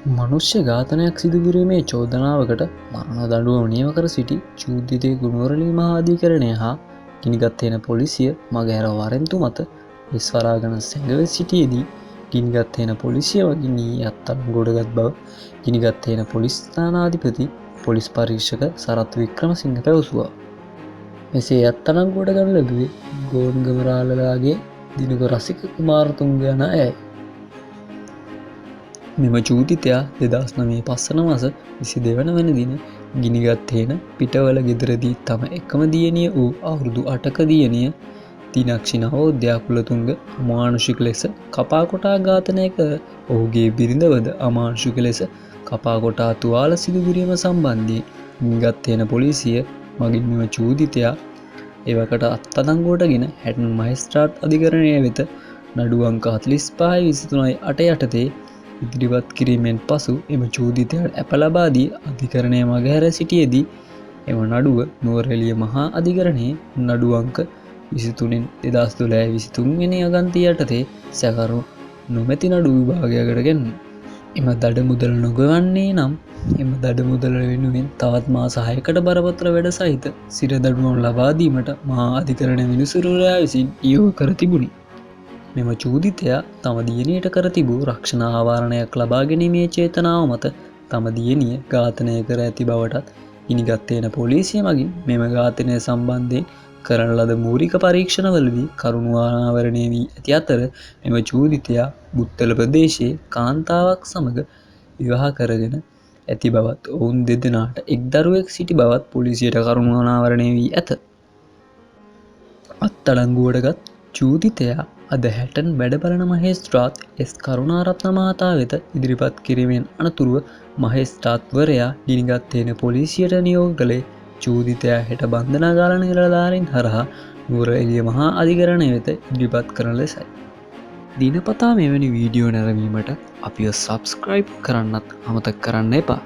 මනුෂ්‍ය ඝාතනයක් සිදුකිරීමේ චෝදනාවකට මරණ දඬුවම නියම කර සිටි චූදිතයෙකු නුවරඑළිය මහා අධිකරණය හා ගිනිගත් හේන පොලිසිය මගහැර වාරන්තු මත වෙස් වරාගෙන සැඟව සිටියේදී ගිනිගත් හේන පොලිසිය මගින් ඊයේ අත්අඩංගුවට බව ගිනිගත් හේන පොලිස් ස්ථානාධිපති පොලිස් පරීක්ෂක සරත් වික්‍රමසිංහ පැවසුවා. මෙසේ අත්අඩංගුවට ගනු ලැබුවේ ගෝන්ගමරාළලාගේ දිනුක රසික කුමාරතුංග යන අයයි. මෙම චූදිතයා 2009 පස්වන මාස 22 වන දින ගිනිගත් හේන පිටවල ගෙදරදී තම එකම දියණිය වූ අවුරුදු 8ක දියණිය දිනක්ෂි නවෝදයා කුලතුංග අමානුෂික ලෙස කපා කොටා ඝාතනය කර ඔහුගේ බිරිඳවද අමානුෂික ලෙස කපා කොටා තුවාල සිදු කිරීම සම්බන්ධයෙන් ගිනිගත් හේන පොලිසිය මගින් මෙම චූදිතයා එවකට අත්අඩංගුවටගෙන හැටන් මහේස්ත්‍රාත් අධිකරණය වෙත නඩු අංක 45/23/8 යටතේ ඉදිරිපත් කිරීමෙන් පසු එම චූදිතයාට අප ලබා දී අධිකරණය මගහැර සිටියේදී එම නඩුව නුවරඑළිය මහා අධිකරණයේ නඩු අංක 23/2012/23 වෙනි අගන්තිය යටතේ සැකකරු නොමැති නඩු විභාගයකට ගැනුණා. එම දඩ මුදල නොගෙවන්නේ නම් එම දඩ මුදල වෙනුවෙන් තවත් මාස 6කට බරපතල වැඩ සහිත සිර දඬුවම් ලබා දීමට මහා අධිකරණ විනිසුරුවරයා විසින් නියෝග කර තිබුණි. මෙම චූදිතයා තම දියණියට කර තිබූ රක්ෂණ ආවරණයක් ලබා ගැනීමේ චේතනාව මත තම දියණිය ඝාතනය කර ඇති බවටත් ගිනිගත් හේන පොලිසිය මගින් මෙම ඝාතනය සම්බන්ධයෙන් කරන ලද මූලික පරීක්ෂණවලදී කරුණු අනාවරණය වී ඇති අතර මෙම චූදිතයා බුත්තල ප්‍රදේශයේ කාන්තාවක් සමග විවාහ කරගෙන ඇති බවත් ඔවුන් දෙදෙනාට එක් දරුවෙක් සිටි බවත් පොලිසියට කරුණු අනාවරණය වී ඇත. අත්අඩංගුවටගත් චූදිතයා අද හැටන් වැඩබලන මහේස්ත්‍රාත් එස් කරුණාරත්න මහතා වෙත ඉදිරිපත් කිරීමෙන් අනතුරුව මහේස්ත්‍රාත්වරයා ගිනිගත් හේන පොලිසියට නියෝග කළේ චූදිතයා හෙට බන්ධනාගාර නිලධාරීන් හරහා නුවරඑළිය මහා අධිකරණය වෙත ඉදිරිපත් කරන ලෙසයි. දිනපතා මෙවැනි වීඩියෝ නැරඹීමට අපිව සබ්ස්ක්‍රයිබ් කරන්නත් අමතක කරන්න එපා.